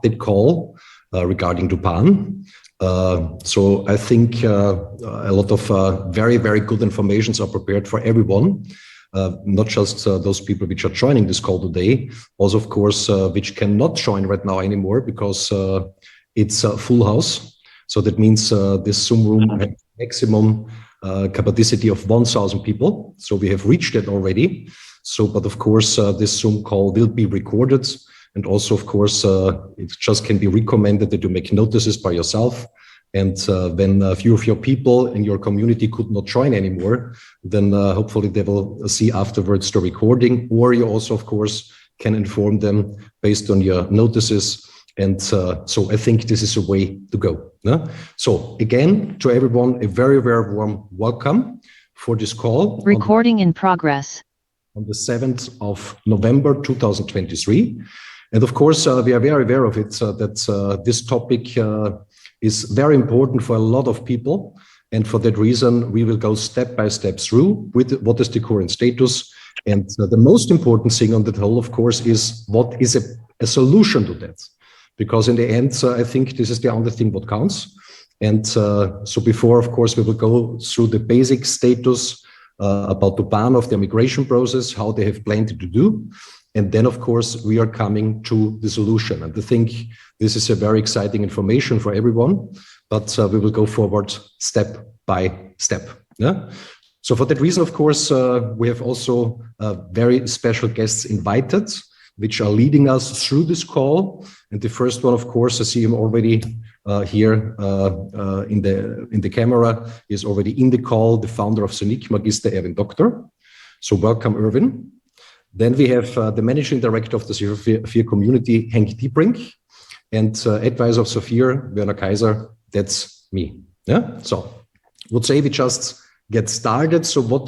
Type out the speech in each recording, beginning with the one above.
update call regarding TUPAN. So I think a lot of very, very good informations are prepared for everyone, not just those people which are joining this call today, also, of course, which cannot join right now anymore because it's a full house. So that means this Zoom room has maximum capacity of 1,000 people. So we have reached it already. So, but of course, this Zoom call will be recorded. And also, of course, it just can be recommended that you make notices by yourself. And when a few of your people in your community could not join anymore, then hopefully they will see afterwards the recording, or you also, of course, can inform them based on your notices. And so I think this is a way to go. So again, to everyone, a very, very warm welcome for this call. Recording in progress. On the 7th of November 2023. And of course, we are very aware of it, that this topic is very important for a lot of people. And for that reason, we will go step by step through with what is the current status. And the most important thing on that whole, of course, is what is a solution to that. Because in the end, I think this is the only thing what counts. And so before, of course, we will go through the basic status about the ban of the migration process, how they have planned to do. And then, of course, we are coming to the solution. And I think this is a very exciting information for everyone, but we will go forward step by step. Yeah? So for that reason, of course, we have also very special guests invited, which are leading us through this call. And the first one, of course, I see him already here in the camera, is already in the call, the founder of Zeniq, Magister Erwin Dokter. So welcome, Erwin. Then we have the managing director of the Safir community, Henk Diebrink, and advisor of Safir, Werner Kaiser. That's me. Yeah. So I would say we just get started. So what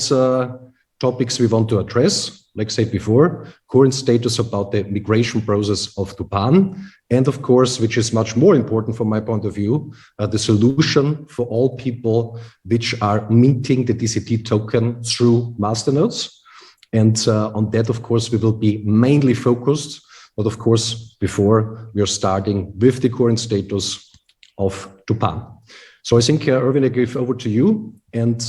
topics we want to address? Like I said before, current status about the migration process of TUPAN, and of course, which is much more important from my point of view, the solution for all people which are minting the DCT token through masternodes. And on that, of course, we will be mainly focused. But of course, before we are starting with the current status of TUPAN. So I think, Erwin, I give over to you. And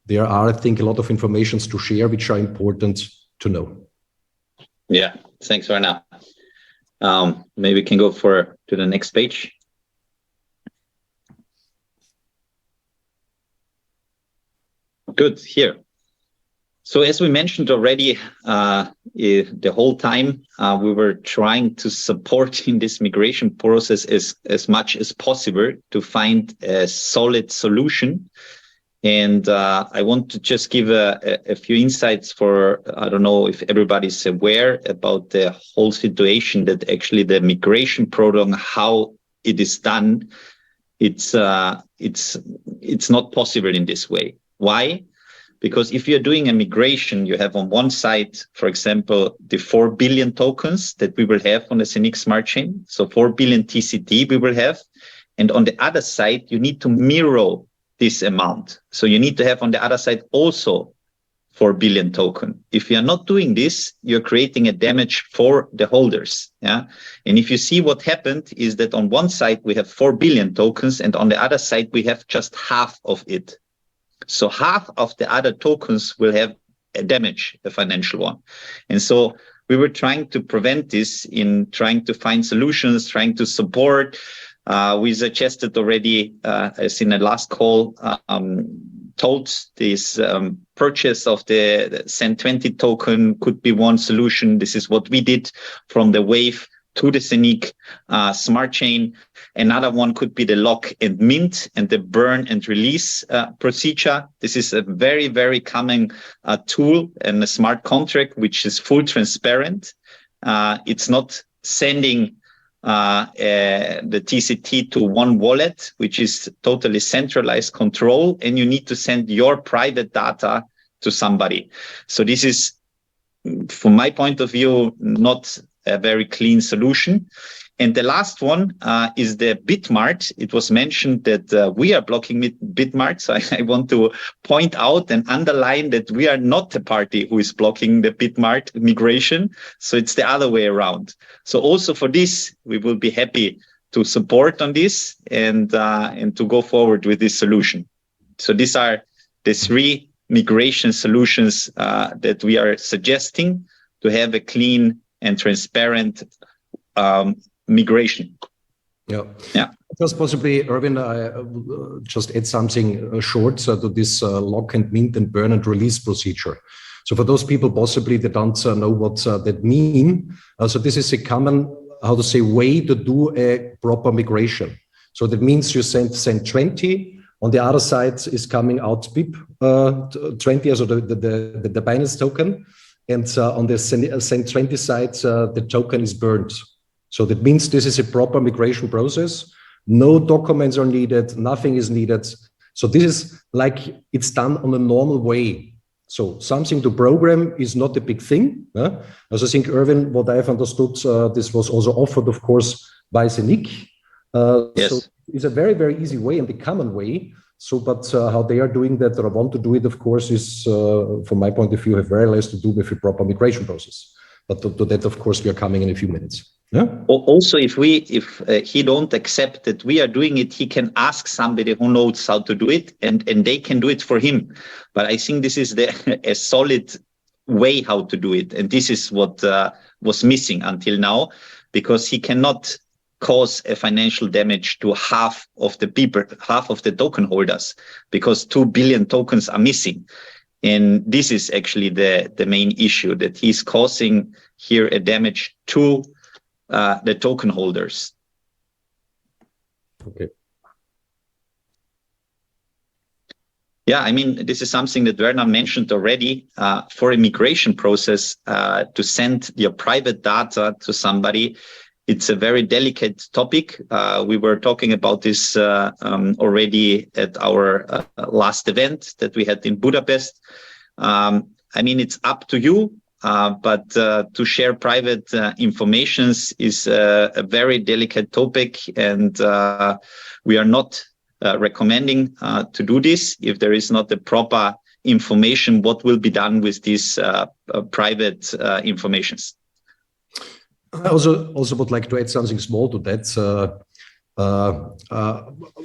there are, I think, a lot of informations to share, which are important to know. Yeah, thanks, Werner. Maybe we can go to the next page. Good, here. So as we mentioned already, the whole time we were trying to support in this migration process as much as possible to find a solid solution. And I want to just give a few insights for, I don't know if everybody's aware about the whole situation that actually the migration program, how it is done, it's not possible in this way. Why? Because if you're doing a migration, you have on one side, for example, the 4 billion tokens that we will have on the Zeniq smart chain. So 4 billion TCT we will have. And on the other side, you need to mirror this amount. So you need to have on the other side also 4 billion token. If you're not doing this, you're creating a damage for the holders. Yeah. And if you see what happened is that on one side, we have 4 billion tokens, and on the other side, we have just half of it. So half of the other tokens will have a damage, a financial one. And so we were trying to prevent this in trying to find solutions, trying to support. We suggested already, as in the last call, told this purchase of the SEN20 token could be one solution. This is what we did from the Wave to the Zeniq smart chain. Another one could be the lock and mint and the burn and release procedure. This is a very, very common tool and a smart contract, which is full transparent. It's not sending the TCT to one wallet, which is totally centralized control, and you need to send your private data to somebody. So this is, from my point of view, not a very clean solution. And the last one is the bitmart. It was mentioned that we are blocking bitmart. So I want to point out and underline that we are not the party who is blocking the bitmart migration. So it's the other way around. So also for this, we will be happy to support on this and to go forward with this solution. So these are the 3 migration solutions that we are suggesting to have a clean and transparent migration. Yeah. Just possibly, Erwin, I just add something short to this lock and mint and burn and release procedure. So for those people possibly that don't know what that mean, so this is a common, how to say, way to do a proper migration. So that means you send 20, on the other side is coming out BIP 20, also the Binance token, and on the send 20 side, the token is burned. So that means this is a proper migration process. No documents are needed, nothing is needed. So this is like it's done on a normal way. So something to program is not a big thing. As I think, Erwin, what I've understood, this was also offered, of course, by Zeniq. Yes. So it's a very, very easy way and the common way. So, but how they are doing that or want to do it, of course, is, from my point of view, have very less to do with a proper migration process. But to that, of course, we are coming in a few minutes. Yeah. Also, if he don't accept that we are doing it, he can ask somebody who knows how to do it, and they can do it for him. But I think this is a solid way how to do it, and this is what was missing until now, because he cannot cause a financial damage to half of the people, half of the token holders, because 2 billion tokens are missing. And this is actually the main issue, that he's causing here a damage to the token holders. Okay. Yeah, I mean, this is something that Werner mentioned already. For a migration process, to send your private data to somebody, it's a very delicate topic. We were talking about this already at our last event that we had in Budapest. I mean, it's up to you. But to share private informations is a very delicate topic, and we are not recommending to do this if there is not the proper information what will be done with these private informations. I also would like to add something small to that,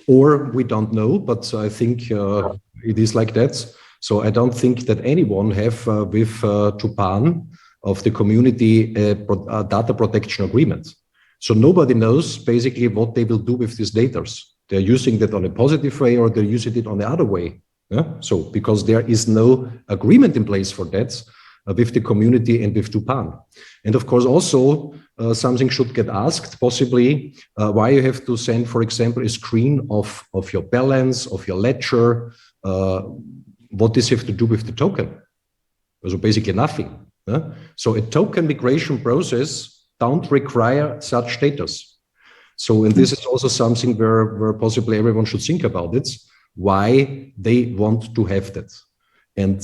or we don't know, but I think it is like that. So I don't think that anyone have with TUPAN of the community a data protection agreement. So nobody knows basically what they will do with these data. They're using that on a positive way or they're using it on the other way. Yeah? So because there is no agreement in place for that with the community and with TUPAN. And of course also something should get asked, possibly why you have to send, for example, a screen of your balance, of your ledger, what does it have to do with the token? So basically nothing. So a token migration process don't require such status. So, and this is also something where possibly everyone should think about it, why they want to have that. And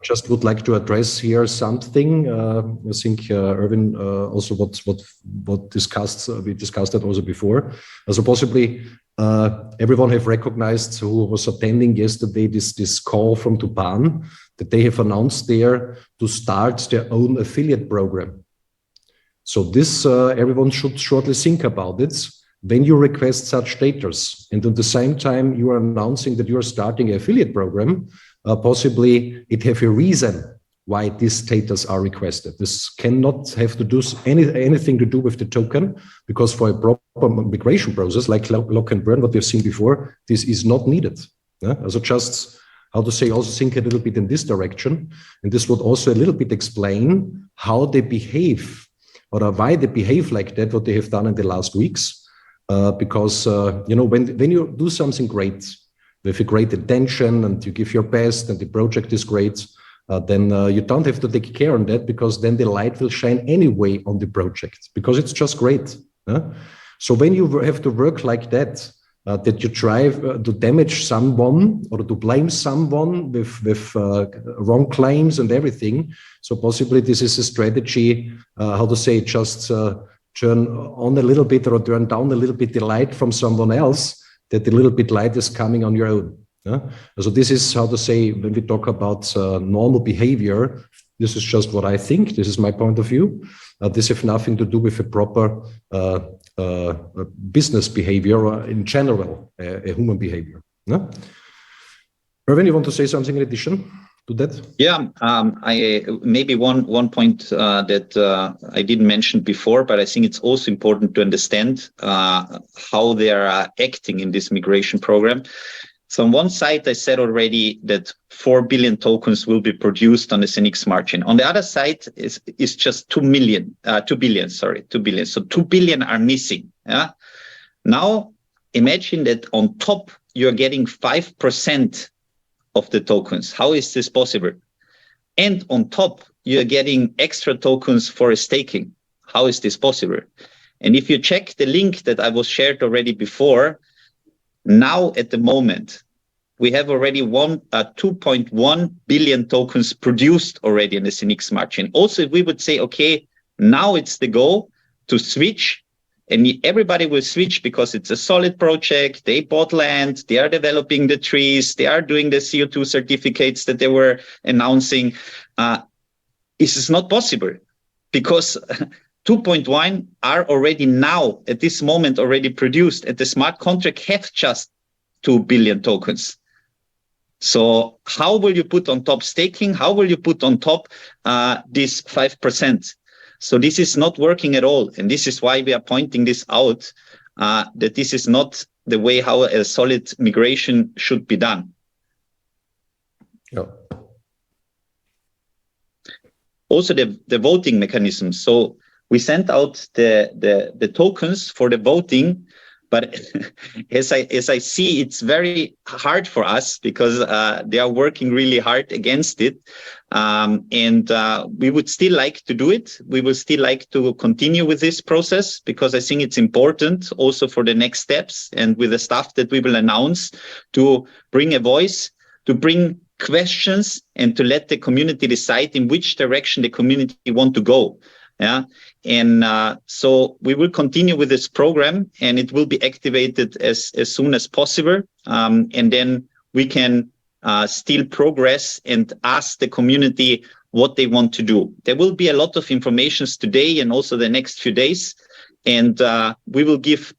just would like to address here something. I think Erwin also what discussed, we discussed that also before. So possibly everyone have recognized who was attending yesterday this call from TUPAN that they have announced there to start their own affiliate program. So this everyone should shortly think about it. When you request such data, and at the same time you are announcing that you are starting an affiliate program, possibly it have a reason why these status are requested. This cannot have to do anything to do with the token, because for a proper migration process like lock and burn, what we've seen before, this is not needed. So just how to say, also think a little bit in this direction, and this would also a little bit explain how they behave or why they behave like that, what they have done in the last weeks, because you know, when you do something great with a great intention and you give your best and the project is great, then you don't have to take care on that, because then the light will shine anyway on the project, because it's just great. So when you have to work like that, that you try to damage someone or to blame someone with wrong claims and everything, so possibly this is a strategy, how to say, just turn on a little bit or turn down a little bit the light from someone else, that the little bit light is coming on your own. Yeah? So this is how to say, when we talk about normal behavior, this is just what I think, this is my point of view. This has nothing to do with a proper business behavior or in general, a human behavior. Yeah? Erwin, you want to say something in addition to that? Yeah, I maybe one point that I didn't mention before, but I think it's also important to understand how they are acting in this migration program. So on one side, I said already that 4 billion tokens will be produced on the Zeniq Smart Chain. On the other side is just 2 billion. So 2 billion are missing. Yeah. Now imagine that on top you're getting 5% of the tokens. How is this possible? And on top you're getting extra tokens for staking. How is this possible? And if you check the link that I was shared already before, now at the moment, we have already 2.1 billion tokens produced already in the Zeniq Smart Chain. Also, if we would say, okay, now it's the goal to switch, and everybody will switch because it's a solid project, they bought land, they are developing the trees, they are doing the CO2 certificates that they were announcing. This is not possible because 2.1 are already now, at this moment, already produced, and the smart contract have just 2 billion tokens. So how will you put on top staking? How will you put on top this 5%? So this is not working at all. And this is why we are pointing this out, that this is not the way how a solid migration should be done. Yeah. Also the voting mechanism. So we sent out the tokens for the voting, but as I see, it's very hard for us because they are working really hard against it. And we would still like to do it. We would still like to continue with this process because I think it's important also for the next steps and with the stuff that we will announce to bring a voice, to bring questions and to let the community decide in which direction the community want to go. Yeah. And so we will continue with this program and it will be activated as soon as possible. And then we can still progress and ask the community what they want to do. There will be a lot of information today and also the next few days. And we will give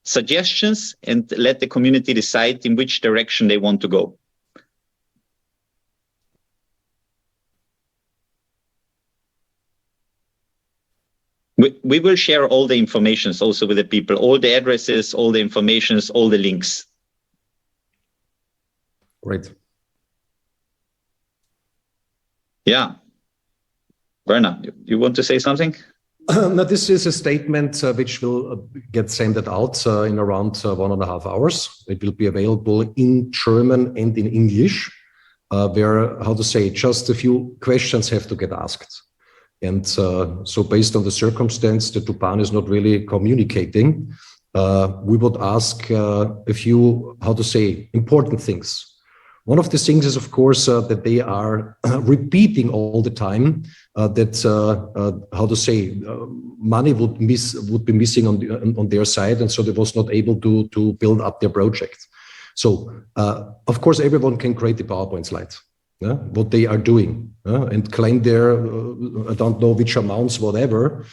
suggestions and let the community decide in which direction they want to go. We will share all the information also with the people, all the addresses, all the informations, all the links. Great. Yeah. Werner, you want to say something? No, this is a statement which will get sent out in around 1.5 hours. It will be available in German and in English, where, how to say, just a few questions have to get asked. And so based on the circumstance that TUPAN is not really communicating, we would ask a few, how to say, important things. One of the things is, of course, that they are repeating all the time that, how to say, money would be missing on their side, and so they was not able to build up their project. So, of course, everyone can create a PowerPoint slide. Yeah, what they are doing and claim their, I don't know which amounts, whatever.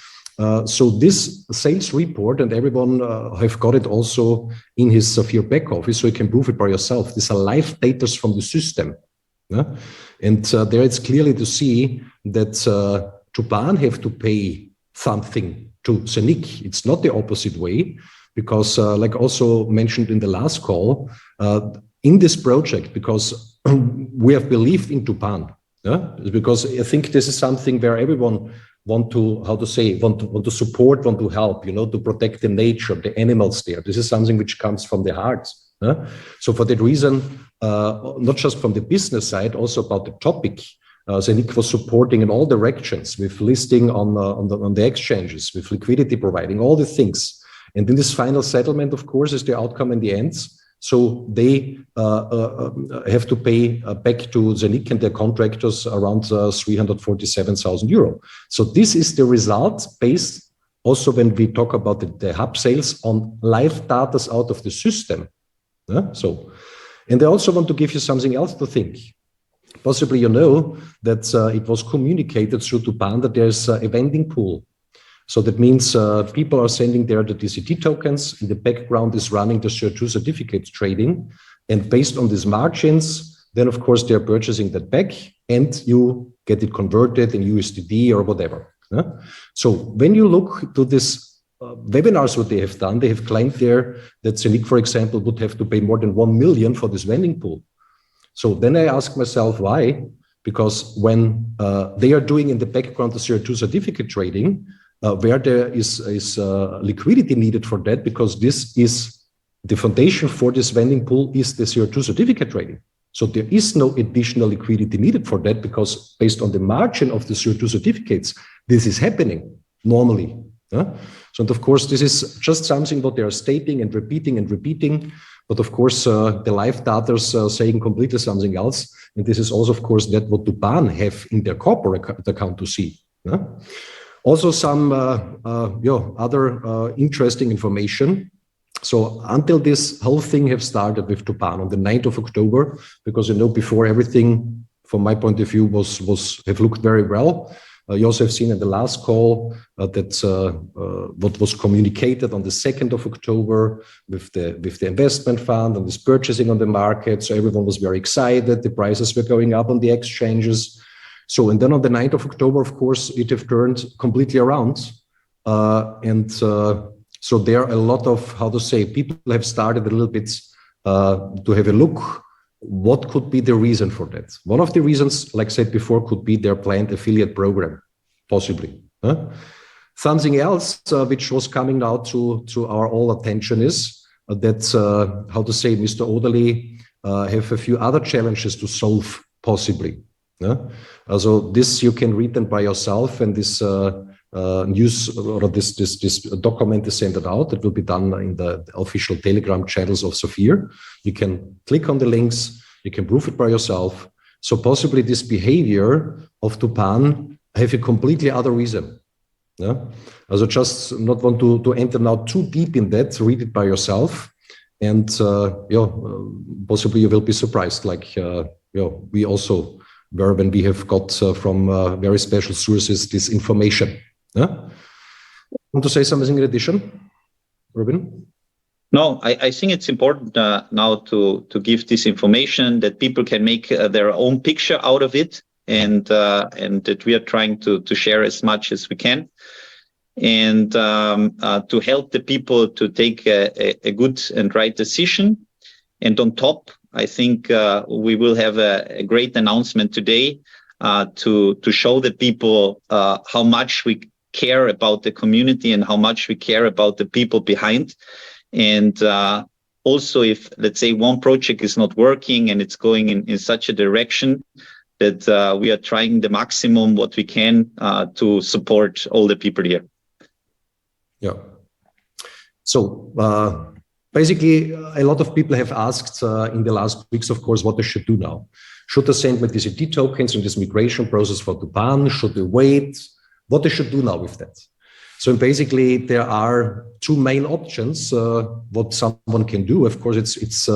So this sales report, and everyone have got it also in his Safir back office, so you can prove it by yourself. These are live data from the system. Yeah? And there it's clearly to see that TUPAN have to pay something to Zeniq. It's not the opposite way, because like also mentioned in the last call, in this project, because we have believed in TUPAN, yeah? Because I think this is something where everyone want to, how to say, want to support, want to help, you know, to protect the nature, the animals there. This is something which comes from the heart. Yeah? So for that reason, not just from the business side, also about the topic, Zeniq was supporting in all directions with listing on the exchanges, with liquidity providing, all the things. And in this final settlement, of course, is the outcome in the end. So they have to pay back to Zeniq and their contractors around 347,000 euro. So this is the result based also when we talk about the hub sales on live data out of the system. So, and I also want to give you something else to think. Possibly you know that it was communicated through TUPAN that there's a vending pool. So that means people are sending there the DCT tokens. In the background is running the CO2 certificate trading. And based on these margins, then of course they're purchasing that back and you get it converted in USDD or whatever. So when you look to this webinars, what they have done, they have claimed there that Zeniq, for example, would have to pay more than 1 million for this vending pool. So then I ask myself why, because when they are doing in the background the CO2 certificate trading, where there is liquidity needed for that, because this is the foundation for this vending pool is the CO2 certificate trading. So there is no additional liquidity needed for that, because based on the margin of the CO2 certificates, this is happening normally. So, and of course, this is just something what they are stating and repeating. But of course, the live data is saying completely something else. And this is also, of course, that what TUPAN have in their corporate account to see. Also some other interesting information. So until this whole thing have started with TUPAN on the 9th of October, because, you know, before everything, from my point of view, have looked very well. You also have seen in the last call that what was communicated on the 2nd of October with the investment fund and this purchasing on the market. So everyone was very excited. The prices were going up on the exchanges. So, and then on the 9th of October, of course, it have turned completely around. So there are a lot of, how to say, people have started a little bit to have a look. What could be the reason for that? One of the reasons, like I said before, could be their planned affiliate program, possibly. Something else which was coming now to our all attention is that, how to say, Mr. Oderly have a few other challenges to solve, possibly. So this you can read them by yourself, and this news or this document is sent out. It will be done in the official Telegram channels of Safir. You can click on the links, you can prove it by yourself. So possibly this behavior of TUPAN have a completely other reason. Also just not want to enter now too deep in that, read it by yourself. And possibly you will be surprised, like we also were when we have got from very special sources this information. Want to say something in addition, Erwin? No, I think it's important now to give this information that people can make their own picture out of it, and that we are trying to share as much as we can, and to help the people to take a good and right decision. And on top, I think we will have a great announcement today to show the people how much we care about the community and how much we care about the people behind. And also, if, let's say, one project is not working and it's going in such a direction, that we are trying the maximum what we can to support all the people here. Yeah. So basically, a lot of people have asked in the last weeks, of course, what they should do now. Should they send my DCT tokens in this migration process for TUPAN? Should they wait? What they should do now with that? So basically, there are two main options. What someone can do, of course, it's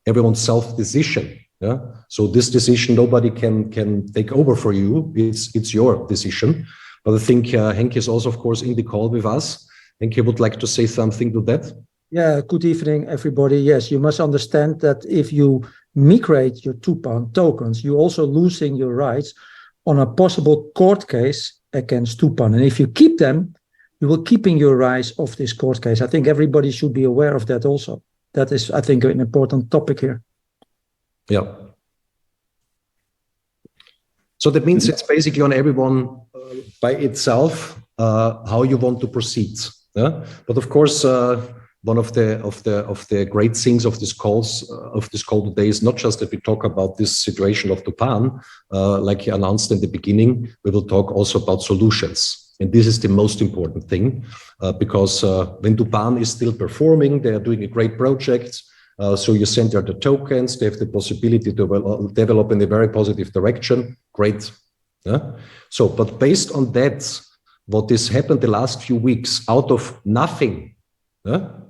everyone's self-decision. Yeah. So this decision nobody can take over for you. It's your decision. But I think Henk is also, of course, in the call with us. Henk, would like to say something to that. Yeah. Good evening, everybody. Yes, you must understand that if you migrate your TUPAN tokens, you're also losing your rights on a possible court case against TUPAN. And if you keep them, you will keeping your rights of this court case. I think everybody should be aware of that also. That is, I think, an important topic here. Yeah. So that means it's basically on everyone by itself how you want to proceed. Yeah. But of course, one of the great things of this call today is not just that we talk about this situation of TUPAN, like you announced in the beginning. We will talk also about solutions, and this is the most important thing because when TUPAN is still performing, they are doing a great project. So you send there the tokens, they have the possibility to develop in a very positive direction. Great. Yeah? So, but based on that, what has happened the last few weeks out of nothing.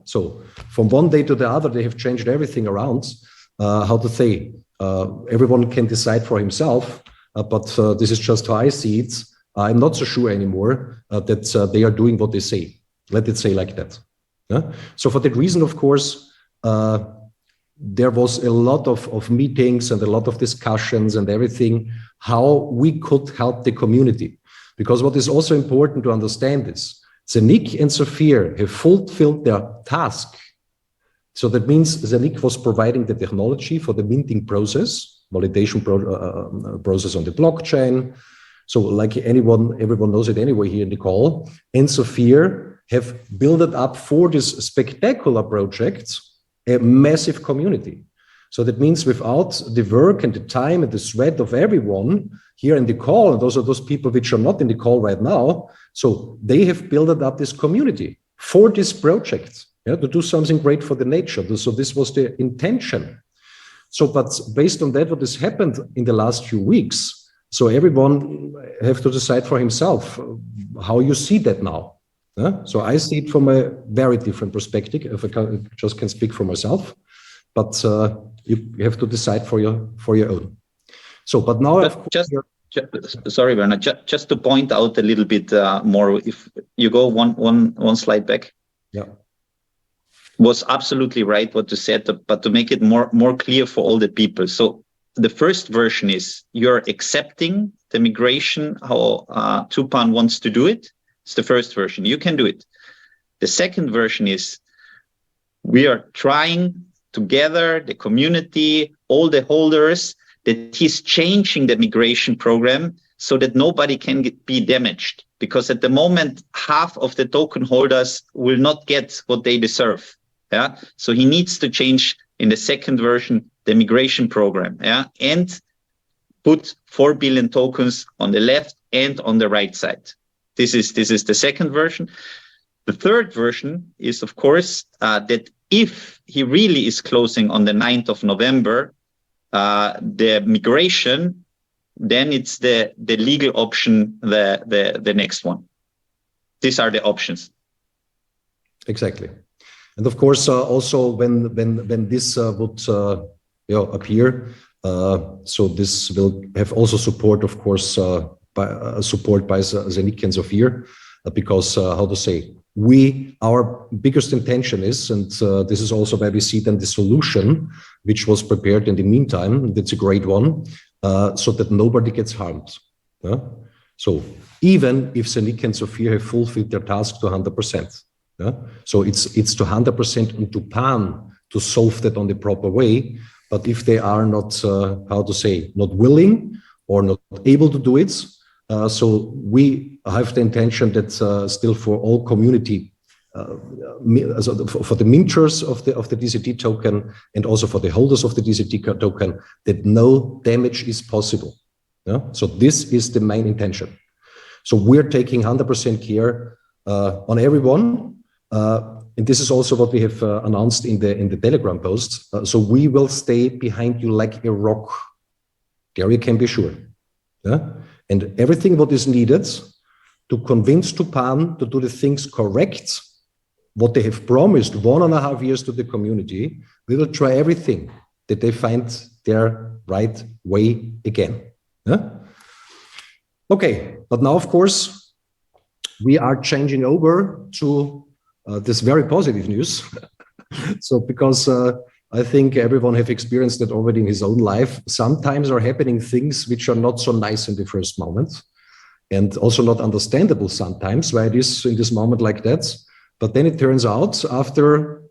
So from one day to the other, they have changed everything around. How to say, everyone can decide for himself, but this is just how I see it. I'm not so sure anymore that they are doing what they say. Let it say like that. So for that reason, of course, there was a lot of meetings and a lot of discussions and everything, how we could help the community. Because what is also important to understand is Zeniq and Safir have fulfilled their task. So that means Zeniq was providing the technology for the minting process, validation process on the blockchain. So like everyone knows it anyway here in the call. And Safir have built it up for this spectacular project, a massive community. So that means without the work and the time and the sweat of everyone here in the call, and those are those people which are not in the call right now, so they have built up this community for this project, to do something great for the nature. So this was the intention. So, but based on that, what has happened in the last few weeks, so everyone have to decide for himself how you see that now. So I see it from a very different perspective, if I just can speak for myself, but you have to decide for your own. So, but now, sorry, Werner, just to point out a little bit more, if you go one slide back. Yeah. Was absolutely right what you said, but to make it more clear for all the people. So the first version is you're accepting the migration, how TUPAN wants to do it. It's the first version. You can do it. The second version is we are trying together, the community, all the holders, that he's changing the migration program so that nobody can be damaged. Because at the moment, half of the token holders will not get what they deserve. Yeah. So he needs to change in the second version, the migration program. Yeah. And put 4 billion tokens on the left and on the right side. This is the second version. The third version is, of course, that if he really is closing on the 9th of November, the migration, then it's the legal option, the next one. These are the options. Exactly. And of course, also when this would appear, so this will have also support, of course, by Zeniq and Safir, because how to say, our biggest intention is, and this is also where we see then the solution, which was prepared in the meantime. That's a great one, so that nobody gets harmed. So even if Zeniq and Safir have fulfilled their task to 100%, so it's to 100% on TUPAN to solve that on the proper way. But if they are not, how to say, not willing or not able to do it, so we have the intention that still for all community, for the minters of the DZT token and also for the holders of the DZT token, that no damage is possible. So this is the main intention. So we're taking 100% care on everyone. And this is also what we have announced in the Telegram post. So we will stay behind you like a rock. There you can be sure. And everything what is needed to convince TUPAN to do the things correct, what they have promised 1.5 years to the community, we will try everything that they find their right way again. Okay, but now, of course, we are changing over to this very positive news. So because I think everyone have experienced that already in his own life. Sometimes are happening things which are not so nice in the first moment and also not understandable sometimes why it is in this moment like that. But then it turns out after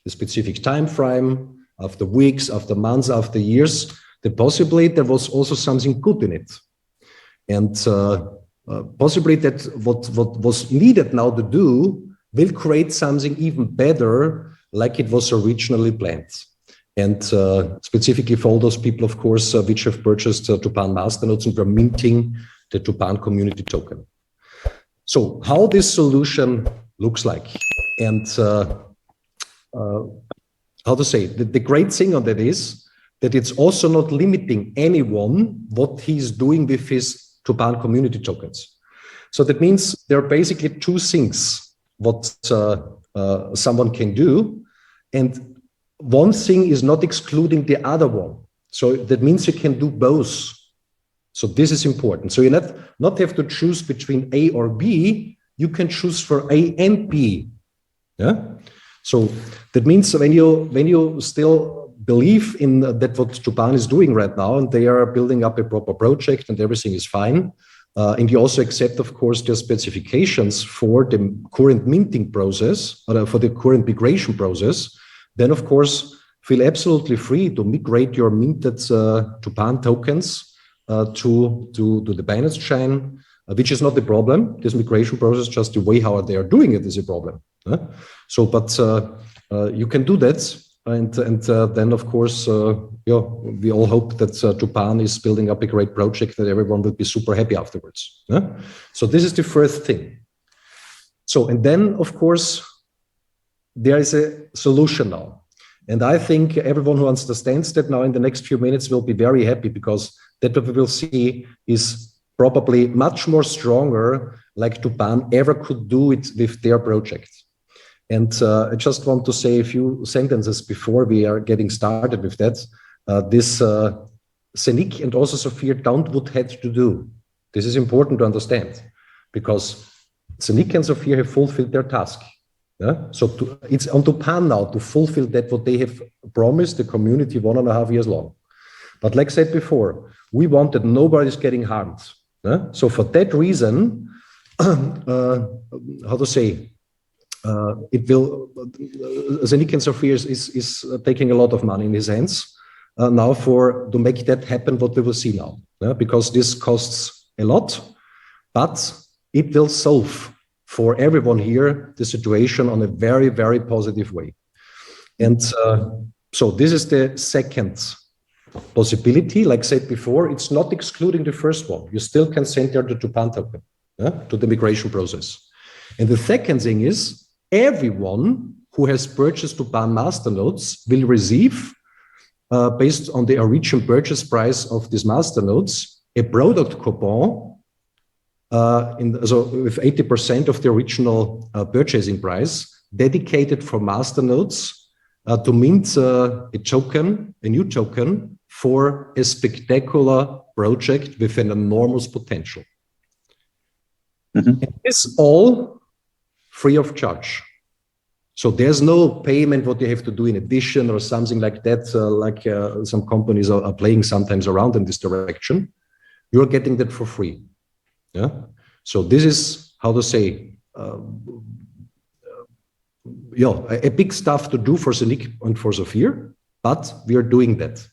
a specific time frame, after weeks, after months, after years, that possibly there was also something good in it. And possibly that what was needed now to do will create something even better like it was originally planned. And specifically for all those people, of course, which have purchased TUPAN masternodes and were minting the TUPAN community token. So how this solution looks like, and how to say, the great thing on that is that it's also not limiting anyone what he's doing with his TUPAN community tokens. So that means there are basically two things what someone can do, and one thing is not excluding the other one. So that means you can do both. So this is important. So you not have to choose between A or B. You can choose for A and B. Yeah. So that means when you still believe in that what TUPAN is doing right now, and they are building up a proper project and everything is fine, and you also accept, of course, their specifications for the current minting process or for the current migration process, then of course feel absolutely free to migrate your minted TUPAN tokens to the Binance chain, which is not the problem. This migration process, just the way how they are doing it, is a problem. So, but you can do that, and then of course, we all hope that TUPAN is building up a great project that everyone will be super happy afterwards. So this is the first thing. So, and then of course, there is a solution now. And I think everyone who understands that now in the next few minutes will be very happy, because that what we will see is probably much more stronger like TUPAN ever could do it with their project. And I just want to say a few sentences before we are getting started with that. This Zeniq and also Safir don't what had to do. This is important to understand, because Zeniq and Safir have fulfilled their task. Yeah? So it's on TUPAN now to fulfill that what they have promised the community 1.5 years long. But like I said before, we want that nobody's getting harmed. Yeah? So for that reason, how to say, it will, Zeniq and Safir is taking a lot of money in his hands now to make that happen, what we will see now. Yeah? Because this costs a lot, but it will solve for everyone here the situation on a very, very positive way. And so this is the second possibility. Like I said before, it's not excluding the first one. You still can send there the TUPAN token to the migration process. And the second thing is, everyone who has purchased TUPAN masternodes will receive, based on the original purchase price of these masternodes, a product coupon so with 80% of the original purchasing price, dedicated for masternodes to mint a new token for a spectacular project with an enormous potential. Mm-hmm. It's all free of charge. So there's no payment what you have to do in addition or something like that, like some companies are playing sometimes around in this direction. You're getting that for free. Yeah. So this is how to say, a big stuff to do for Zeniq and for Safir, but we are doing that.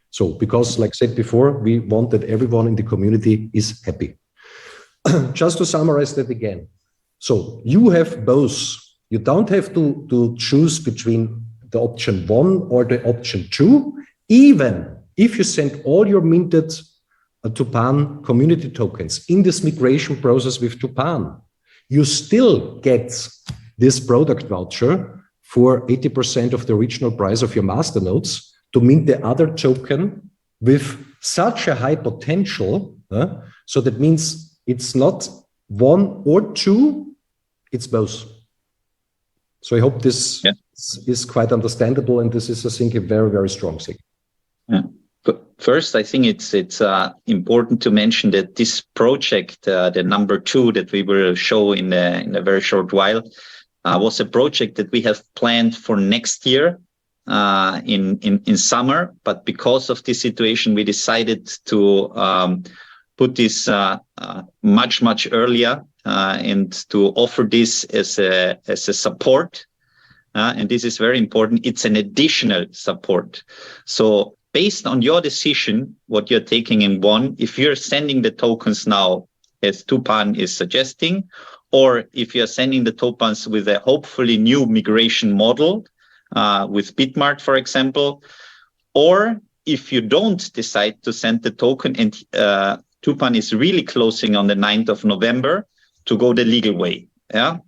So because, like I said before, we want that everyone in the community is happy. Just to summarize that again. So you have both. You don't have to choose between the option 1 or the option 2, even if you send all your minted TUPAN community tokens in this migration process with TUPAN. You still get this product voucher for 80% of the original price of your masternodes to mint the other token with such a high potential. So that means it's not 1 or 2, it's both. So I hope this is quite understandable, and this is, I think, a very, very strong thing. Yeah. First, I think it's important to mention that this project, the number 2 that we will show in a very short while, was a project that we have planned for next year in summer. But because of this situation, we decided to put this much earlier and to offer this as a support. And this is very important. It's an additional support. So based on your decision, what you're taking in 1, if you're sending the tokens now, as TUPAN is suggesting, or if you're sending the tokens with a hopefully new migration model, with Bitmart, for example, or if you don't decide to send the token and TUPAN is really closing on the 9th of November to go the legal way. Yeah.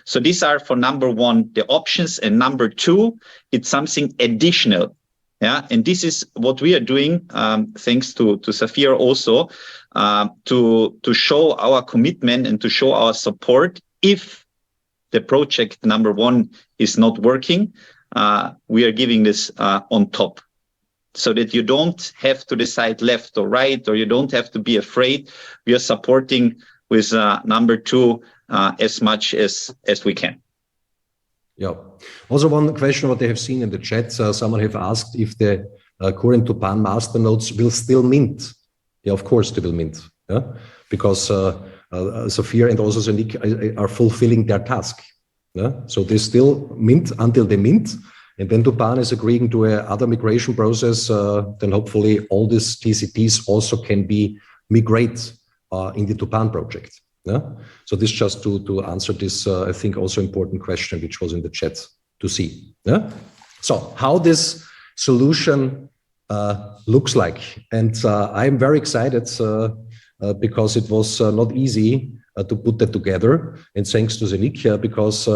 So these are for number 1, the options, and number 2, it's something additional. Yeah, and this is what we are doing, thanks to Safir also, to show our commitment and to show our support. If the project number one is not working, we are giving this on top, so that you don't have to decide left or right, or you don't have to be afraid. We are supporting with number two as much as we can. Yeah. Also, one question what they have seen in the chat, someone have asked if the current TUPAN master nodes will still mint. Yeah, of course they will mint. Yeah, because Safir and also Zeniq are fulfilling their task. Yeah, so they still mint until they mint, and when TUPAN is agreeing to another migration process, then hopefully all these TCTs also can be migrated in the TUPAN project. Yeah? So this just to answer this, I think also important question which was in the chat to see. Yeah? So how this solution looks like, and I'm very excited because it was not easy to put that together, and thanks to Zeniq, because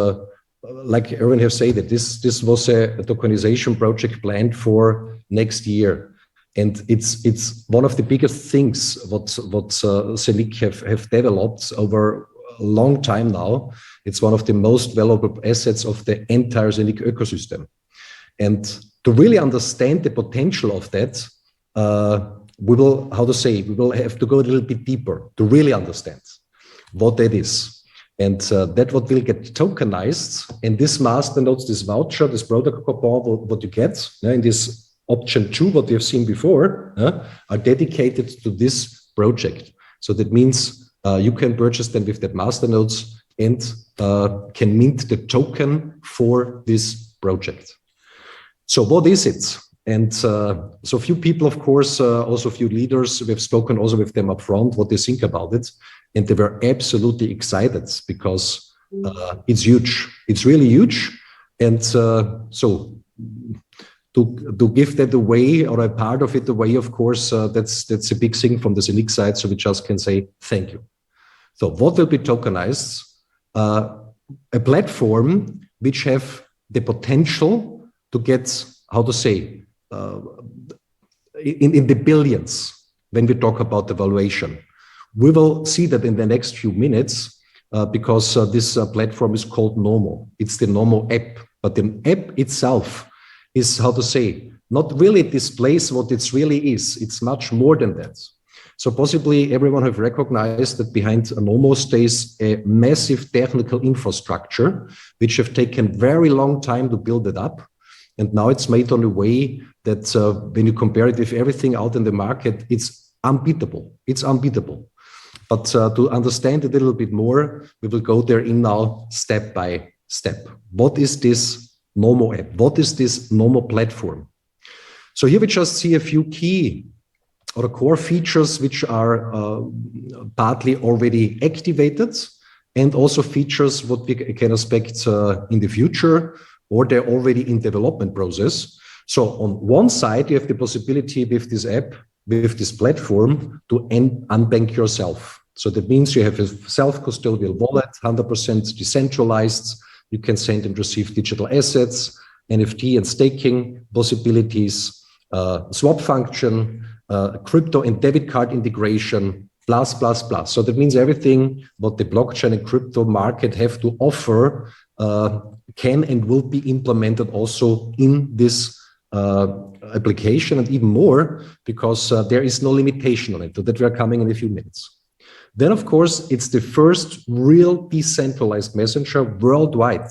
like Erwin have said, that this was a tokenization project planned for next year. And it's one of the biggest things what Zeniq have developed over a long time now. It's one of the most valuable assets of the entire Zeniq ecosystem. And to really understand the potential of that, we will have to go a little bit deeper to really understand what that is. And that what will get tokenized, and this master nodes, this voucher, this product coupon, what you get in this option 2, what we have seen before, are dedicated to this project. So that means you can purchase them with that master nodes and can mint the token for this project. So what is it? And so few people, of course, also a few leaders, we've spoken also with them up front, what they think about it. And they were absolutely excited because it's huge. It's really huge. And so to give that away, or a part of it away, of course, that's a big thing from the Zeniq side. So we just can say thank you. So what will be tokenized? A platform which have the potential to get, how to say, in the billions when we talk about the valuation. We will see that in the next few minutes because this platform is called Normal. It's the Normal app, but the app itself is, how to say, not really displays what it really is. It's much more than that. So possibly everyone have recognized that behind Normal stays a massive technical infrastructure, which have taken very long time to build it up. And now it's made on a way that when you compare it with everything out in the market, it's unbeatable. It's unbeatable. But to understand a little bit more, we will go there in now step by step. What is this Normal app? What is this Normal platform? So here we just see a few key or core features which are partly already activated, and also features what we can expect in the future, or they're already in development process. So on one side, you have the possibility with this app, with this platform, to unbank yourself. So that means you have a self-custodial wallet, 100% decentralized. You can send and receive digital assets, NFT and staking possibilities, swap function, crypto and debit card integration, plus. So that means everything what the blockchain and crypto market have to offer can and will be implemented also in this application, and even more, because there is no limitation on it. So that we are coming in a few minutes. Then, of course, it's the first real decentralized messenger worldwide.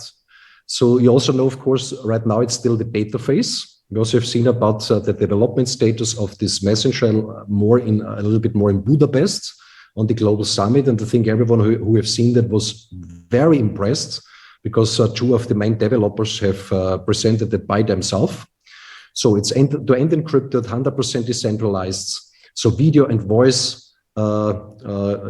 So you also know, of course, right now it's still the beta phase. We also have seen about the development status of this messenger more in a little bit more in Budapest on the global summit. And I think everyone who have seen that was very impressed, because two of the main developers have presented it by themselves. So it's end-to-end encrypted, 100% decentralized. So video and voice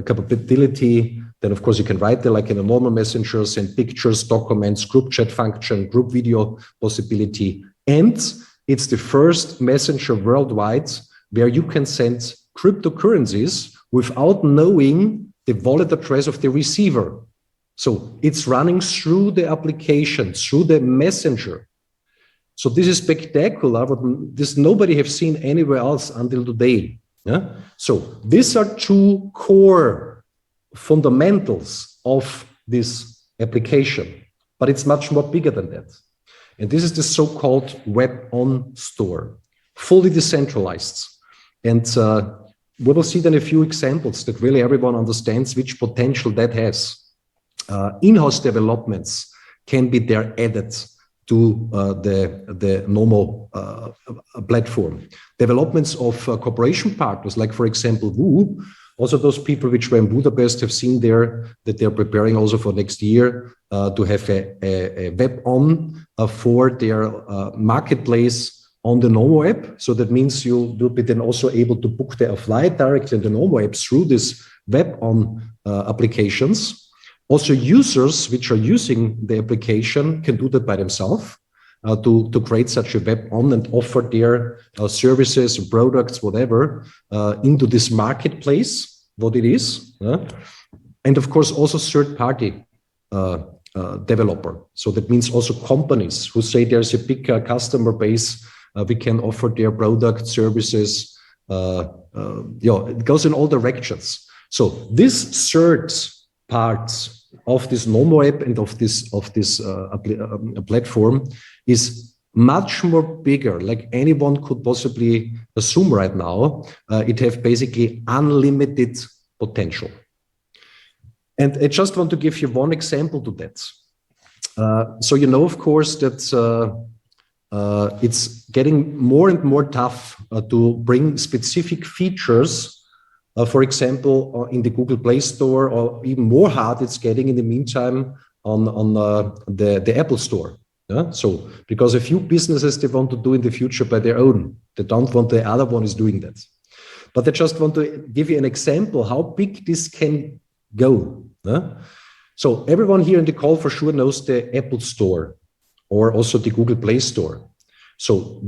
capability. Then, of course, you can write there like in a normal messenger, send pictures, documents, group chat function, group video possibility. And it's the first messenger worldwide where you can send cryptocurrencies without knowing the wallet address of the receiver. So it's running through the application, through the messenger. So this is spectacular, but this nobody have seen anywhere else until today. Yeah? So these are two core fundamentals of this application, but it's much more bigger than that. And this is the so-called web-on store, fully decentralized. And we will see then a few examples that really everyone understands which potential that has. In-house developments can be there added to the normal platform. Developments of cooperation partners, like for example, WU, also those people which were in Budapest have seen there that they're preparing also for next year to have a web-on for their marketplace on the Nomo app. So that means you will be then also able to book their flight directly in the Nomo app through this web-on applications. Also, users which are using the application can do that by themselves to create such a web-on and offer their services, products, whatever, into this marketplace, what it is. And of course, also third-party developer. So that means also companies who say there's a big customer base, we can offer their product, services. It goes in all directions. So this third parts of this Nomo app and of this platform is much more bigger, like anyone could possibly assume right now. It have basically unlimited potential. And I just want to give you one example to that. So you know, of course, that it's getting more and more tough to bring specific features. For example, in the Google Play Store, or even more hard it's getting in the meantime on the Apple Store. Yeah? So, because a few businesses they want to do in the future by their own, they don't want the other one is doing that. But I just want to give you an example how big this can go. Yeah? So everyone here in the call for sure knows the Apple Store or also the Google Play Store. So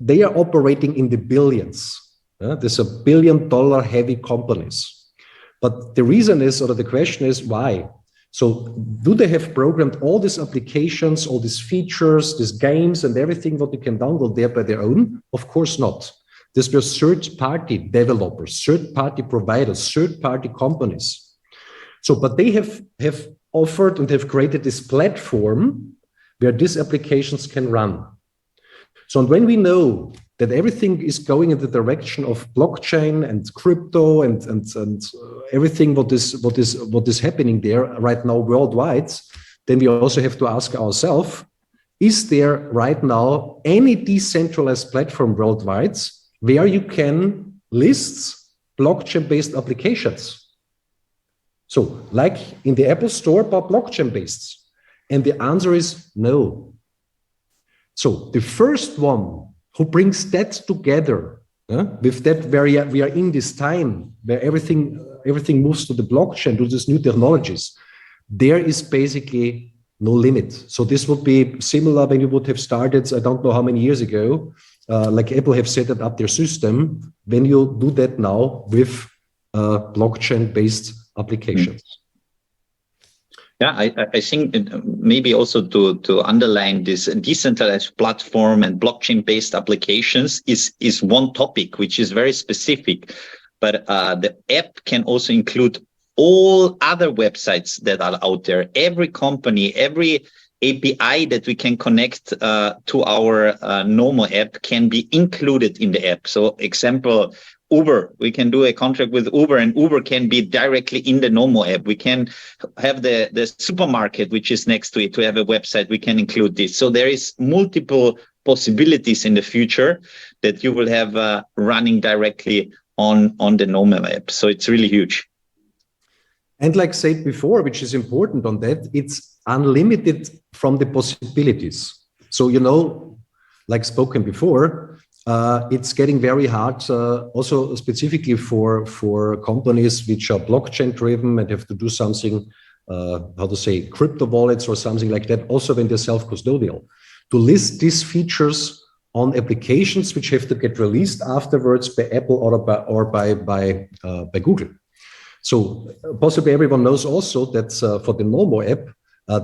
they are operating in the billions. There's $1 billion heavy companies. But the reason is, or the question is, why? So do they have programmed all these applications, all these features, these games and everything what they can download there by their own? Of course not. These were third-party developers, third-party providers, third-party companies. So, but they have offered and have created this platform where these applications can run. So when we know that everything is going in the direction of blockchain and crypto and everything what is happening there right now worldwide, then we also have to ask ourselves, is there right now any decentralized platform worldwide where you can list blockchain-based applications? So like in the Apple Store, but blockchain-based. And the answer is no. So the first one who brings that together with that, where we are in this time where everything moves to the blockchain, to these new technologies, there is basically no limit. So this would be similar when you would have started, I don't know how many years ago, like Apple have set up their system, when you do that now with blockchain-based applications. Yeah, I think maybe also to underline this decentralized platform and blockchain-based applications is one topic, which is very specific. But the app can also include all other websites that are out there. Every company, every API that we can connect to our Nomo app can be included in the app. So example, Uber, we can do a contract with Uber and Uber can be directly in the Nomo app. We can have the supermarket, which is next to it, to have a website. We can include this. So there is multiple possibilities in the future that you will have running directly on the Nomo app. So it's really huge. And like said before, which is important on that, it's unlimited from the possibilities. So, you know, like spoken before, it's getting very hard, also specifically for companies which are blockchain driven and have to do something, crypto wallets or something like that, also when they're self-custodial, to list these features on applications which have to get released afterwards by Apple or by Google. So possibly everyone knows also that for the Nomo app,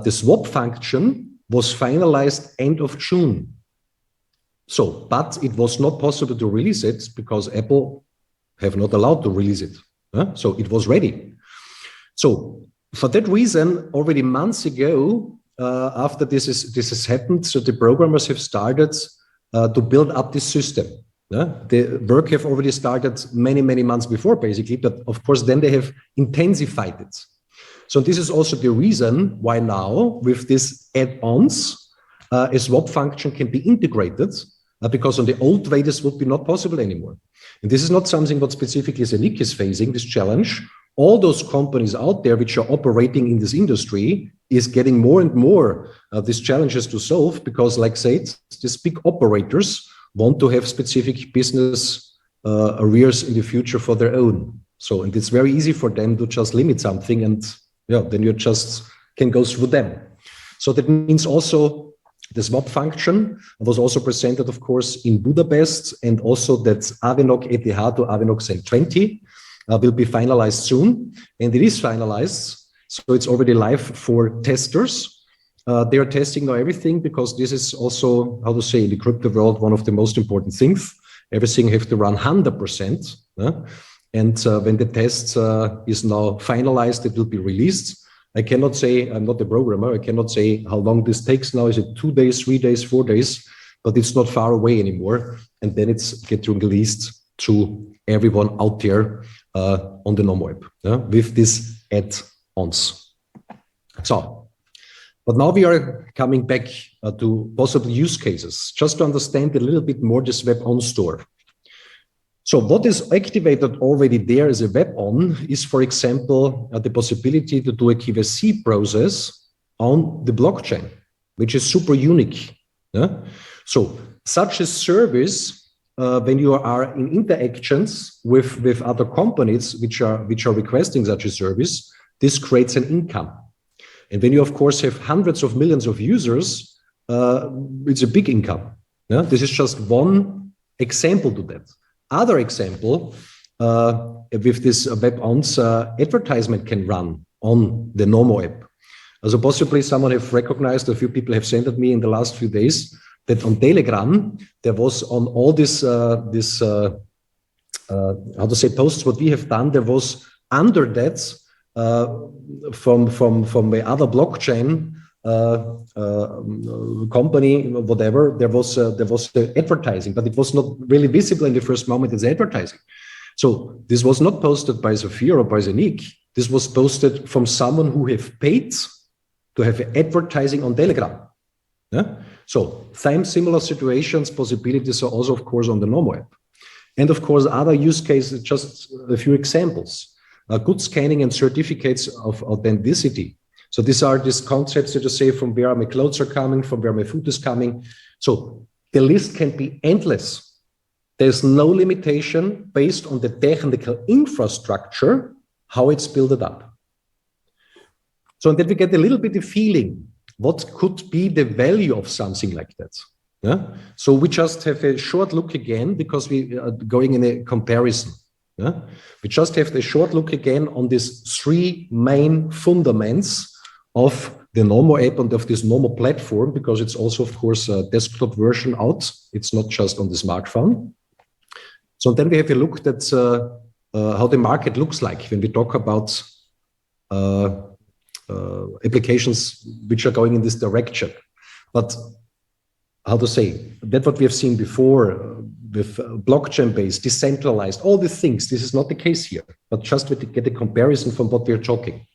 the swap function was finalized end of June. So, but it was not possible to release it because Apple have not allowed to release it. So it was ready. So for that reason, already months ago, after this has happened, so the programmers have started to build up this system. The work have already started many months before, basically, but of course then they have intensified it. So this is also the reason why now with these add-ons, a swap function can be integrated, because on the old way this would be not possible anymore. And this is not something what specifically Zeniq is facing, this challenge. All those companies out there which are operating in this industry is getting more and more these challenges to solve, because like I said, these big operators want to have specific business areas in the future for their own. So, and it's very easy for them to just limit something, and yeah, then you just can go through them. So that means also the swap function was also presented, of course, in Budapest, and also that Avenok ETH to Avenok Zen 20 will be finalized soon, and it is finalized. So it's already live for testers. They are testing now everything, because this is also, how to say, in the crypto world, one of the most important things. Everything have to run 100%. And when the test is now finalized, it will be released. I cannot say, I'm not a programmer, I cannot say how long this takes now. Is it 2 days, 3 days, 4 days? But it's not far away anymore. And then it's getting released to everyone out there on the Nomo app with these add-ons. So, but now we are coming back to possible use cases, just to understand a little bit more this web-on store. So what is activated already there as a web-on is, for example, the possibility to do a KYC process on the blockchain, which is super unique. So such a service, when you are in interactions with other companies which are requesting such a service, this creates an income. And when you, of course, have hundreds of millions of users, it's a big income. This is just one example to that. Other example, with this web-ons, advertisement can run on the Nomo app. Also possibly someone have recognized, a few people have sent it me in the last few days, that on Telegram, there was on all this, how to say, posts what we have done, there was under that, from the other blockchain company, whatever, there was advertising, but it was not really visible in the first moment as advertising. So this was not posted by Safir or by Zeniq. This was posted from someone who have paid to have advertising on Telegram. So similar situations, possibilities are also, of course, on the Nomo app. And of course, other use cases, just a few examples. Good scanning and certificates of authenticity. So these are these concepts that you say from where my clothes are coming, from where my food is coming. So the list can be endless. There's no limitation based on the technical infrastructure, how it's built up. So then we get a little bit of feeling, what could be the value of something like that? So we just have a short look again, because we are going in a comparison. We just have a short look again on these three main fundaments of the Nomo app and of this Nomo platform, because it's also, of course, a desktop version out. It's not just on the smartphone. So then we have a look at how the market looks like when we talk about applications which are going in this direction. But how to say, that's what we have seen before with blockchain-based, decentralized, all these things. This is not the case here, but just to get a comparison from what we're talking.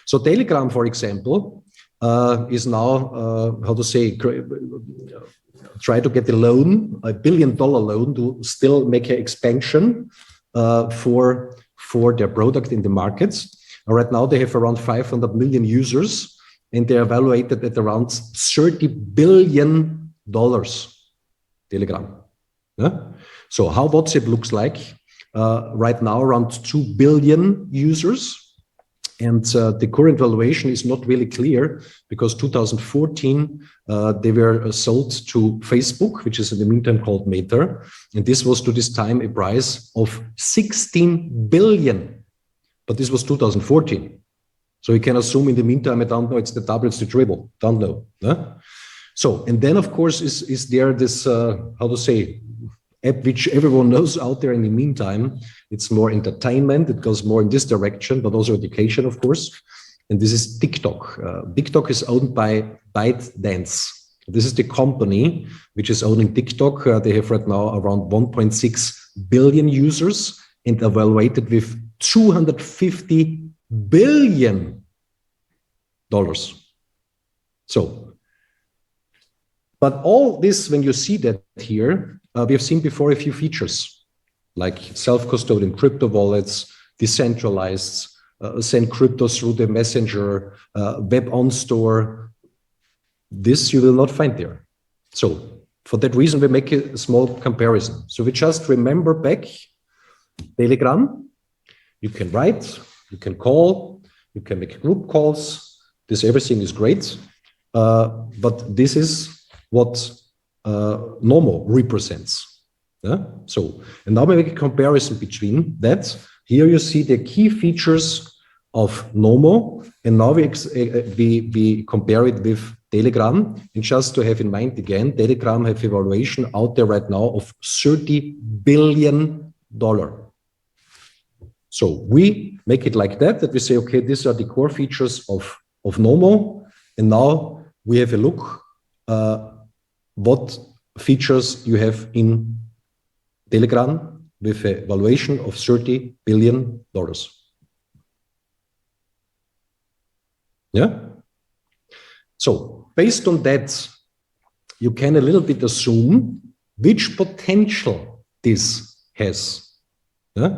So Telegram, for example, is now, how to say, try to get a loan, $1 billion loan, to still make an expansion for their product in the markets. Right now, they have around 500 million users, and they're evaluated at around $30 billion, Telegram. So how WhatsApp looks like, right now around 2 billion users. And the current valuation is not really clear, because 2014, they were sold to Facebook, which is in the meantime called Meta. And this was to this time a price of 16 billion. But this was 2014. So you can assume in the meantime, I don't know, it's the double, it's the triple, don't know. So, and then of course is there this, how to say, app which everyone knows out there in the meantime. It's more entertainment, it goes more in this direction, but also education, of course. And this is TikTok. TikTok is owned by ByteDance. This is the company which is owning TikTok. They have right now around 1.6 billion users and evaluated with $250 billion. So, but all this, when you see that here, we have seen before a few features like self-custodian crypto wallets, decentralized, send crypto through the messenger, web on store. This you will not find there. So for that reason, we make a small comparison. So we just remember back Telegram. You can write, you can call, you can make group calls. This everything is great. But this is what Normo represents. Yeah? So, and now we make a comparison between that. Here you see the key features of Normo, and now we compare it with Telegram. And just to have in mind again, Telegram have evaluation out there right now of $30 billion. So we make it like that we say, okay, these are the core features of Normo. And now we have a look what features you have in Telegram with a valuation of $30 billion. Yeah. So based on that, you can a little bit assume which potential this has. Yeah?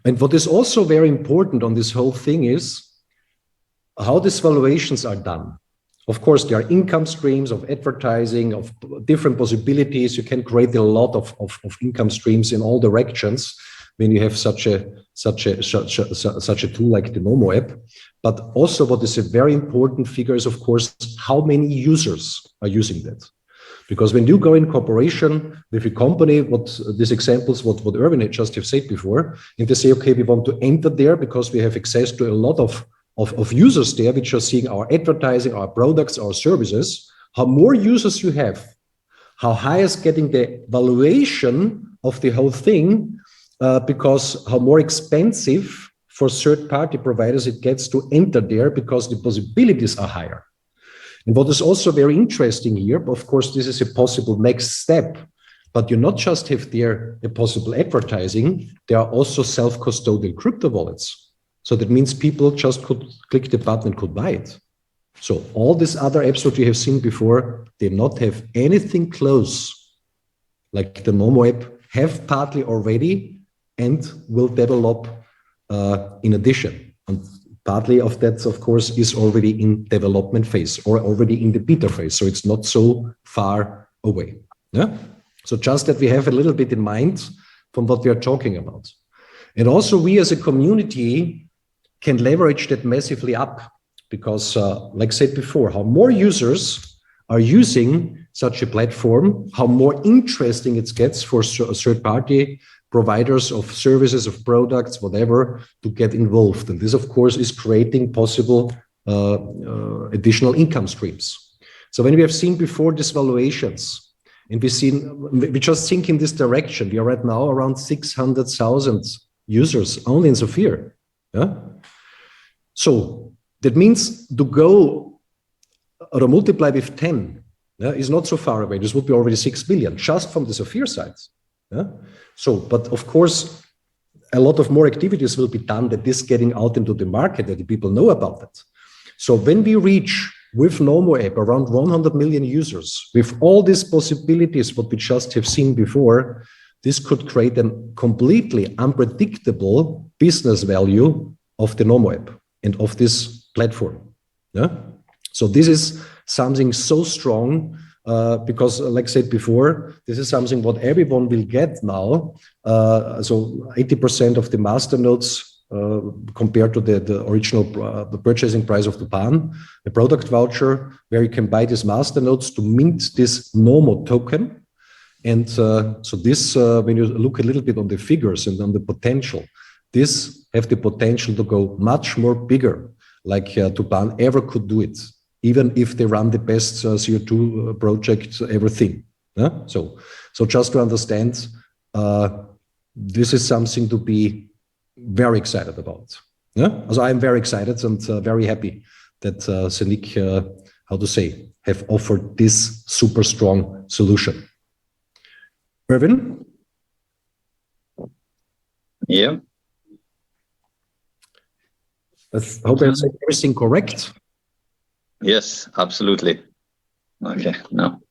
And what is also very important on this whole thing is how these valuations are done. Of course, there are income streams of advertising, of different possibilities. You can create a lot of income streams in all directions when you have such a tool like the Normo app. But also what is a very important figure is, of course, how many users are using that. Because when you go in cooperation with a company, what these examples, what Erwin had just have said before, and they say, okay, we want to enter there because we have access to a lot of users there, which are seeing our advertising, our products, our services. How more users you have, how high is getting the valuation of the whole thing, because how more expensive for third-party providers it gets to enter there because the possibilities are higher. And what is also very interesting here, of course, this is a possible next step, but you not just have there a possible advertising, there are also self-custodial crypto wallets. So that means people just could click the button and could buy it. So all these other apps that we have seen before, they not have anything close, like the Normo app, have partly already and will develop in addition. And partly of that, of course, is already in development phase or already in the beta phase. So it's not so far away. Yeah. So just that we have a little bit in mind from what we are talking about. And also we as a community can leverage that massively up because, like I said before, how more users are using such a platform, how more interesting it gets for third-party providers of services, of products, whatever, to get involved. And this, of course, is creating possible additional income streams. So when we have seen before these valuations, and we just think in this direction, we are right now around 600,000 users only in Safir. Yeah? So that means to go or multiply with 10 is not so far away. This would be already 6 billion just from the Safir side. Yeah? So, but of course, a lot of more activities will be done that is getting out into the market, that the people know about it. So when we reach with Normo app around 100 million users, with all these possibilities, what we just have seen before, this could create a completely unpredictable business value of the Normo app and of this platform. Yeah? So this is something so strong because, like I said before, this is something what everyone will get now. So 80% of the master nodes compared to the original the purchasing price of TUPAN, a product voucher where you can buy these master nodes to mint this Normo token. And so this, when you look a little bit on the figures and on the potential, this have the potential to go much more bigger, like TUPAN ever could do it. even if they run the best CO2 project ever think. So just to understand, this is something to be very excited about. So I'm very excited and very happy that Zeniq, how to say, have offered this super strong solution. Erwin? Yeah. I hope I said everything correct. Yes, absolutely. Okay, no.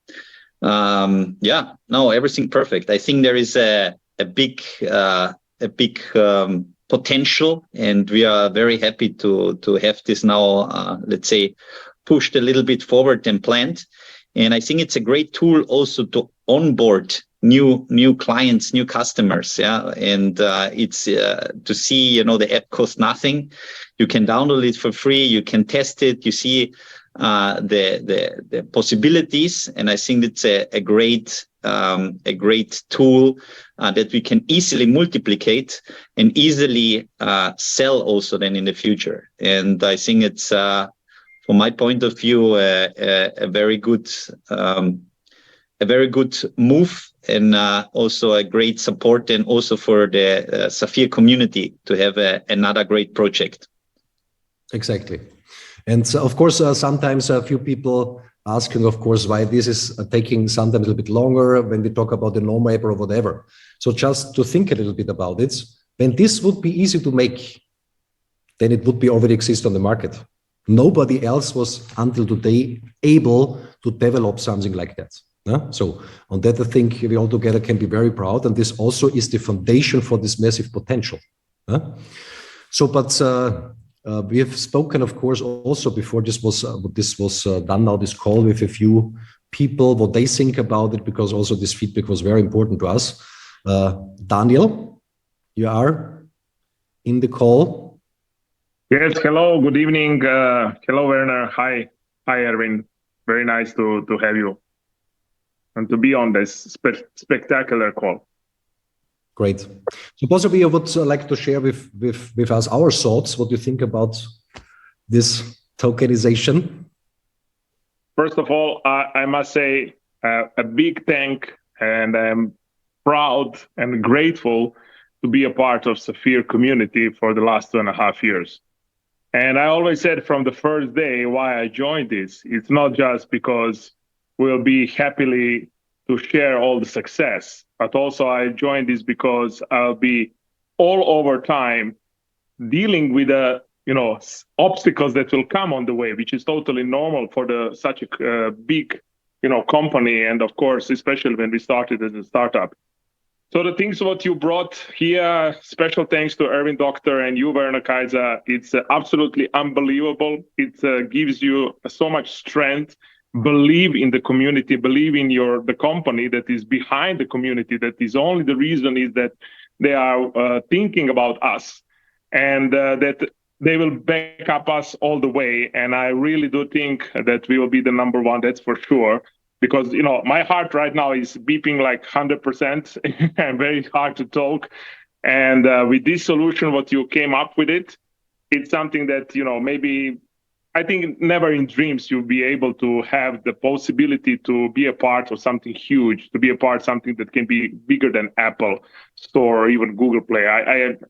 Yeah, no, everything perfect. I think there is a big potential, and we are very happy to have this now, let's say, pushed a little bit forward and planned. And I think it's a great tool also to onboard new clients, new customers. Yeah, and it's to see, the app costs nothing. You can download it for free. You can test it. You see the possibilities, and I think it's a great tool that we can easily multiplicate and easily sell also then in the future. And I think it's from my point of view a very good move, and also a great support, and also for the Safir community to have another great project. Exactly. And of course, sometimes a few people asking, of course, why this is taking sometimes a little bit longer when we talk about the normal app or whatever. So just to think a little bit about it, when this would be easy to make, then it would be already exist on the market. Nobody else was until today able to develop something like that. So on that, I think we all together can be very proud, and this also is the foundation for this massive potential. So, but we have spoken, of course, also before this was done now, this call with a few people, what they think about it, because also this feedback was very important to us. Daniel, you are in the call. Yes, hello, good evening. Hello, Werner. Hi, Erwin. Very nice to have you and to be on this spectacular call. Great. So possibly you would like to share with us our thoughts, what you think about this tokenization. First of all, I must say a big thank, and I'm proud and grateful to be a part of Safir community for the last 2.5 years. And I always said from the first day why I joined this, it's not just because we'll be happily to share all the success, but also I joined this because I'll be all over time dealing with the obstacles that will come on the way, which is totally normal for such a big company, and of course especially when we started as a startup. So the things what you brought here, special thanks to Erwin Dokter and you, Werner Kaiser, it's absolutely unbelievable. It gives you so much strength. Believe in the community, believe in the company that is behind the community, that is only the reason is that they are thinking about us, and that they will back up us all the way. And I really do think that we will be the #1, that's for sure. Because, my heart right now is beeping like 100% and very hard to talk. And with this solution, what you came up with it's something that, maybe I think never in dreams you'll be able to have the possibility to be a part of something huge, to be a part of something that can be bigger than Apple Store or even Google Play.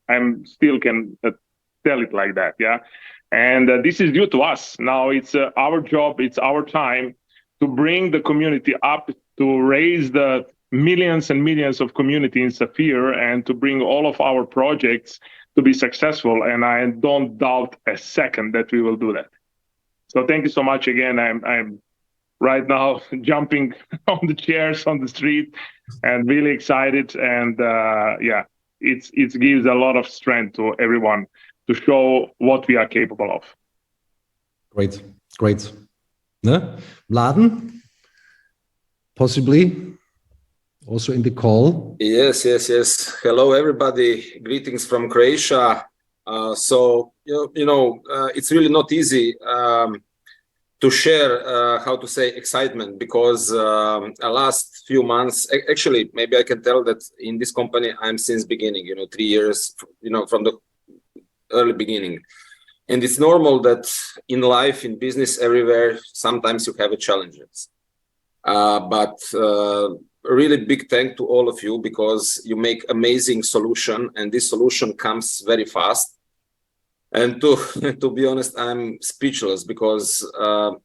I'm still can tell it like that, yeah. And this is due to us. Now it's our job, it's our time to bring the community up, to raise the millions and millions of community in Safir, and to bring all of our projects to be successful. And I don't doubt a second that we will do that. So thank you so much again. I'm right now jumping on the chairs on the street and really excited. And yeah, it gives a lot of strength to everyone to show what we are capable of. Great, great. Mladen, possibly also in the call. Yes. Hello, everybody. Greetings from Croatia. So, it's really not easy to share, how to say, excitement, because the last few months, actually, maybe I can tell that in this company, I'm since beginning, 3 years, from the early beginning. And it's normal that in life, in business, everywhere, sometimes you have challenges. But really big thank to all of you, because you make amazing solution, and this solution comes very fast. And to be honest, I'm speechless, because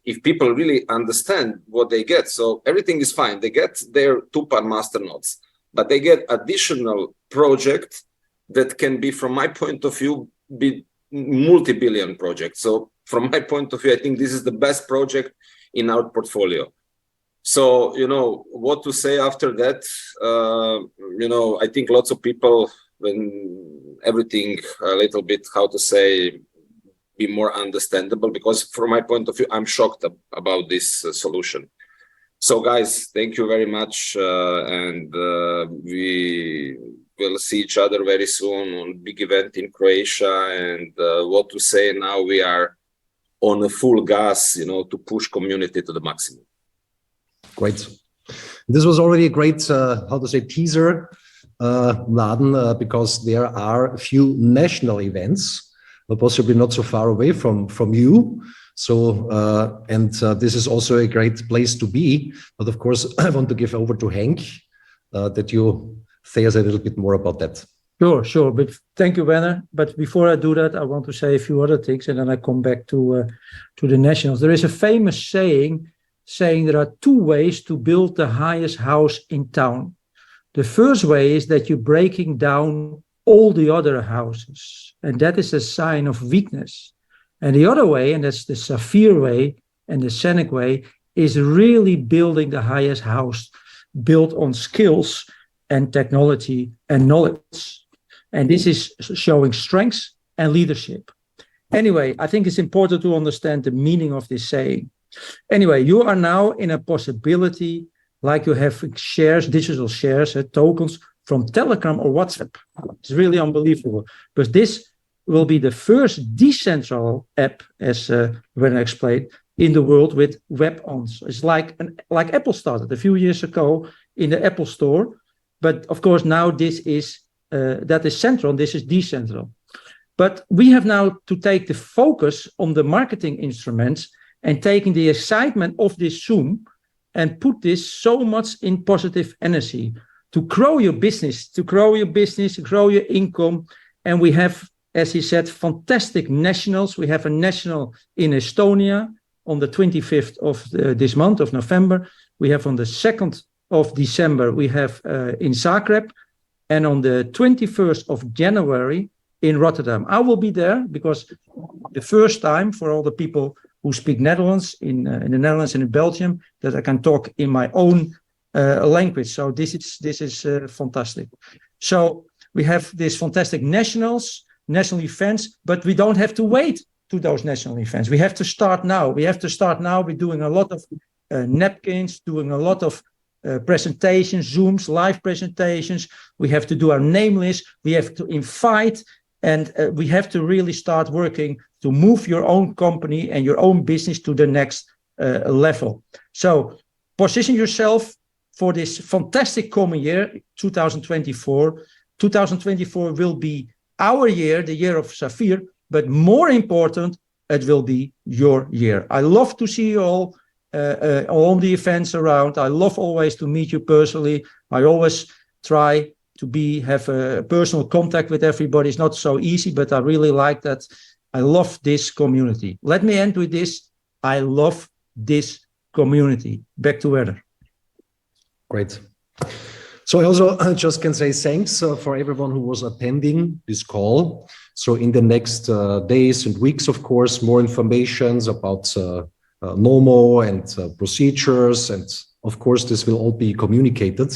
if people really understand what they get, so everything is fine. They get their TUPAN master notes, but they get additional project that can be, from my point of view, be multi-billion project. So from my point of view, I think this is the best project in our portfolio. So, you know, what to say after that? You know, I think lots of people, when everything a little bit, how to say, be more understandable, because from my point of view, I'm shocked about this solution. So guys, thank you very much. And we will see each other very soon on a big event in Croatia. And what to say now, we are on a full gas, you know, to push community to the maximum. Great. This was already a great, how to say, teaser, Mladen, because there are a few national events, but possibly not so far away from you. So, this is also a great place to be. But of course, I want to give over to Henk, that you say us a little bit more about that. Sure. But thank you, Werner. But before I do that, I want to say a few other things, and then I come back to the nationals. There is a famous saying there are two ways to build the highest house in town. The first way is that you're breaking down all the other houses, and that is a sign of weakness. And the other way, and that's the Safir way and the Zeniq way, is really building the highest house built on skills and technology and knowledge. And this is showing strengths and leadership. Anyway, I think it's important to understand the meaning of this saying. Anyway, you are now in a possibility, like you have shares, digital shares, tokens from Telegram or WhatsApp. It's really unbelievable, because this will be the first decentral app, as Werner explained, in the world with web-ons. It's like Apple started a few years ago in the Apple Store, but of course now this is that is central, this is decentral. But we have now to take the focus on the marketing instruments and taking the excitement of this Zoom and put this so much in positive energy to grow your business, to grow your income. And we have, as he said, fantastic nationals. We have a national in Estonia on the 25th of this month of November. We have on the 2nd of December, we have in Zagreb, and on the 21st of January in Rotterdam. I will be there because the first time for all the people who speak Netherlands in the Netherlands and in Belgium, that I can talk in my own language. So this is fantastic. So we have these fantastic national events, but we don't have to wait to those national events. We have to start now. We're doing a lot of napkins, doing a lot of presentations, Zooms, live presentations. We have to do our name list. We have to invite, and we have to really start working to move your own company and your own business to the next level. So position yourself for this fantastic coming year, 2024. 2024 will be our year, the year of Safir, but more important, it will be your year. I love to see you all on the events around. I love always to meet you personally. I always try to have a personal contact with everybody. It's not so easy, but I really like that. I love this community. Let me end with this. I love this community. Back to Werner. Great. So I also just can say thanks for everyone who was attending this call. So in the next days and weeks, of course, more information about NOMO and procedures. And of course, this will all be communicated.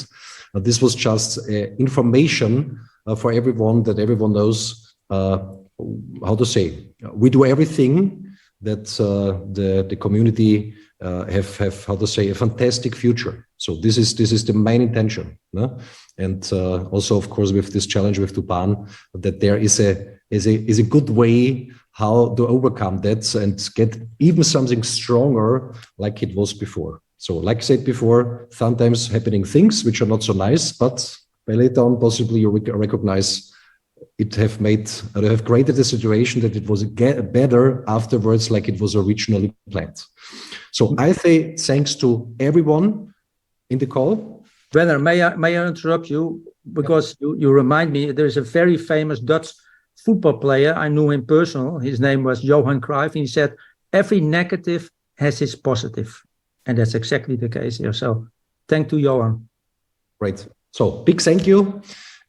This was just information for everyone, that everyone knows how to say. We do everything that the community have how to say, a fantastic future. So this is the main intention. No? And also, of course, with this challenge with TUPAN, that there is a good way how to overcome that and get even something stronger like it was before. So like I said before, sometimes happening things which are not so nice, but by later on, possibly you recognize have created a situation that it was better afterwards, like it was originally planned. So I say thanks to everyone in the call. Werner, may I interrupt you? Because you remind me, there is a very famous Dutch football player. I knew him personally. His name was Johan Cruyff. And he said, every negative has its positive. And that's exactly the case here. So thank to Johan. Right. So big thank you.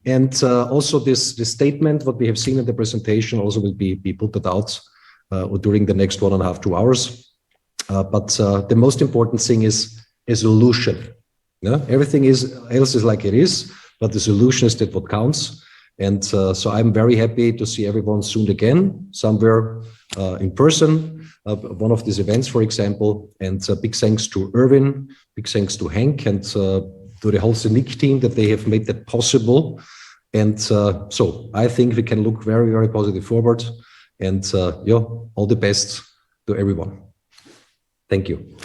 And also this statement, what we have seen in the presentation, also will be put out during the next 1.5 to 2 hours. But the most important thing is a solution. Yeah? Everything else is like it is, but the solution is that what counts. And so I'm very happy to see everyone soon again, somewhere in person, one of these events, for example. And big thanks to Erwin, big thanks to Henk, and to the whole Zeniq team that they have made that possible. And so I think we can look very, very positive forward. And all the best to everyone. Thank you.